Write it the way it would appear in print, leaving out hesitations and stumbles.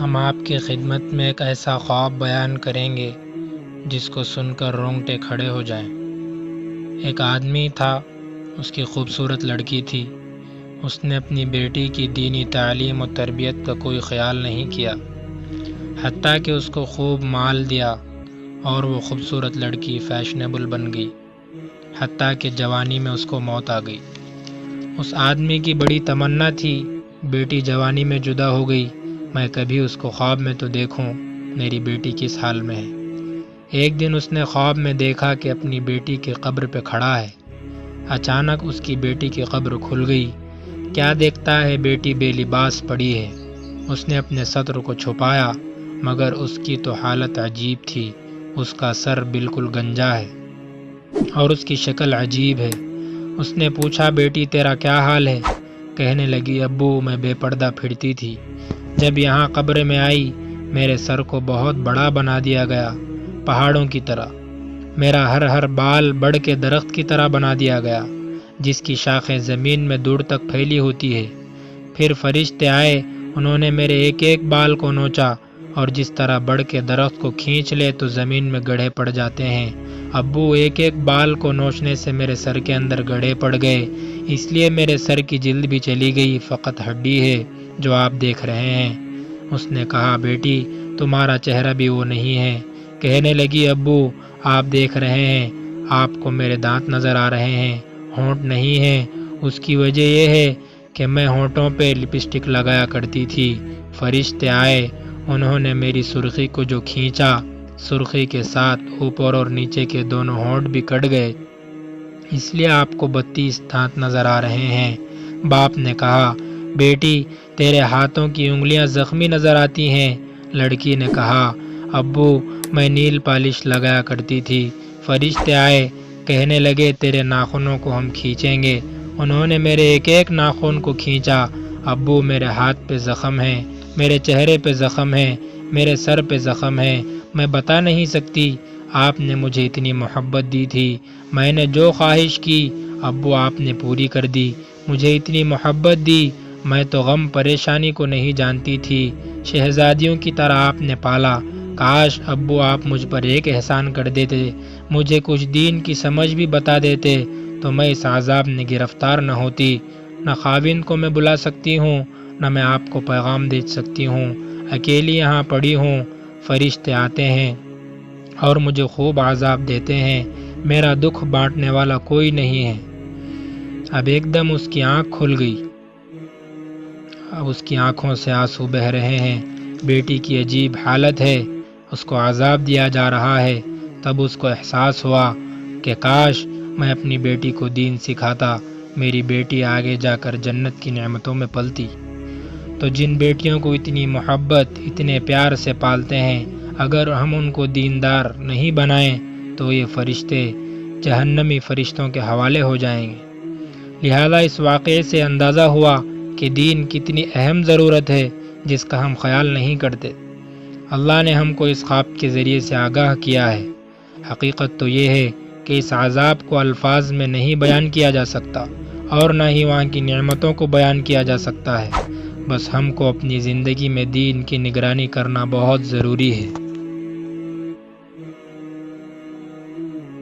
ہم آپ کی خدمت میں ایک ایسا خواب بیان کریں گے جس کو سن کر رونگٹے کھڑے ہو جائیں۔ ایک آدمی تھا، اس کی خوبصورت لڑکی تھی۔ اس نے اپنی بیٹی کی دینی تعلیم و تربیت کا کوئی خیال نہیں کیا، حتیٰ کہ اس کو خوب مال دیا اور وہ خوبصورت لڑکی فیشنیبل بن گئی، حتیٰ کہ جوانی میں اس کو موت آ گئی۔ اس آدمی کی بڑی تمنا تھی، بیٹی جوانی میں جدا ہو گئی، میں کبھی اس کو خواب میں تو دیکھوں میری بیٹی کس حال میں ہے۔ ایک دن اس نے خواب میں دیکھا کہ اپنی بیٹی کی قبر پہ کھڑا ہے۔ اچانک اس کی بیٹی کی قبر کھل گئی۔ کیا دیکھتا ہے، بیٹی بے لباس پڑی ہے۔ اس نے اپنے ستر کو چھپایا، مگر اس کی تو حالت عجیب تھی۔ اس کا سر بالکل گنجا ہے اور اس کی شکل عجیب ہے۔ اس نے پوچھا، بیٹی تیرا کیا حال ہے؟ کہنے لگی، ابو میں بے پردہ پھرتی تھی، جب یہاں قبر میں آئی میرے سر کو بہت بڑا بنا دیا گیا، پہاڑوں کی طرح۔ میرا ہر بال بڑھ کے درخت کی طرح بنا دیا گیا، جس کی شاخیں زمین میں دور تک پھیلی ہوتی ہے۔ پھر فرشتے آئے، انہوں نے میرے ایک ایک بال کو نوچا، اور جس طرح بڑھ کے درخت کو کھینچ لے تو زمین میں گڑھے پڑ جاتے ہیں، ابو ایک ایک بال کو نوچنے سے میرے سر کے اندر گڑھے پڑ گئے، اس لیے میرے سر کی جلد بھی چلی گئی، فقط ہڈی ہے جو آپ دیکھ رہے ہیں۔ اس نے کہا، بیٹی تمہارا چہرہ بھی وہ نہیں ہے۔ کہنے لگی، ابو آپ دیکھ رہے ہیں، آپ کو میرے دانت نظر آ رہے ہیں، ہونٹ نہیں ہیں۔ اس کی وجہ یہ ہے کہ میں ہونٹوں پہ لپسٹک لگایا کرتی تھی۔ فرشتے آئے، انہوں نے میری سرخی کو جو کھینچا، سرخی کے ساتھ اوپر اور نیچے کے دونوں ہونٹ بھی کٹ گئے، اس لیے آپ کو 32 دانت نظر آ رہے ہیں۔ باپ نے کہا، بیٹی تیرے ہاتھوں کی انگلیاں زخمی نظر آتی ہیں۔ لڑکی نے کہا، ابو میں نیل پالش لگایا کرتی تھی۔ فرشتے آئے، کہنے لگے، تیرے ناخنوں کو ہم کھینچیں گے۔ انہوں نے میرے ایک ایک ناخن کو کھینچا۔ ابو میرے ہاتھ پہ زخم ہے، میرے چہرے پہ زخم ہے، میرے سر پہ زخم ہے، میں بتا نہیں سکتی۔ آپ نے مجھے اتنی محبت دی تھی، میں نے جو خواہش کی ابو آپ نے پوری کر دی۔ مجھے اتنی محبت دی، میں تو غم پریشانی کو نہیں جانتی تھی، شہزادیوں کی طرح آپ نے پالا۔ کاش ابو آپ مجھ پر ایک احسان کر دیتے، مجھے کچھ دین کی سمجھ بھی بتا دیتے تو میں اس عذاب میں گرفتار نہ ہوتی۔ نہ خاوند کو میں بلا سکتی ہوں، نہ میں آپ کو پیغام دے سکتی ہوں، اکیلی یہاں پڑی ہوں۔ فرشتے آتے ہیں اور مجھے خوب عذاب دیتے ہیں، میرا دکھ بانٹنے والا کوئی نہیں ہے۔ اب ایک دم اس کی آنکھ کھل گئی، اب اس کی آنکھوں سے آنسو بہہ رہے ہیں۔ بیٹی کی عجیب حالت ہے، اس کو عذاب دیا جا رہا ہے۔ تب اس کو احساس ہوا کہ کاش میں اپنی بیٹی کو دین سکھاتا، میری بیٹی آگے جا کر جنت کی نعمتوں میں پلتی۔ تو جن بیٹیوں کو اتنی محبت، اتنے پیار سے پالتے ہیں، اگر ہم ان کو دیندار نہیں بنائیں تو یہ فرشتے جہنمی فرشتوں کے حوالے ہو جائیں گے۔ لہذا اس واقعے سے اندازہ ہوا کہ دین کتنی اہم ضرورت ہے، جس کا ہم خیال نہیں کرتے۔ اللہ نے ہم کو اس خواب کے ذریعے سے آگاہ کیا ہے۔ حقیقت تو یہ ہے کہ اس عذاب کو الفاظ میں نہیں بیان کیا جا سکتا، اور نہ ہی وہاں کی نعمتوں کو بیان کیا جا سکتا ہے۔ بس ہم کو اپنی زندگی میں دین کی نگرانی کرنا بہت ضروری ہے۔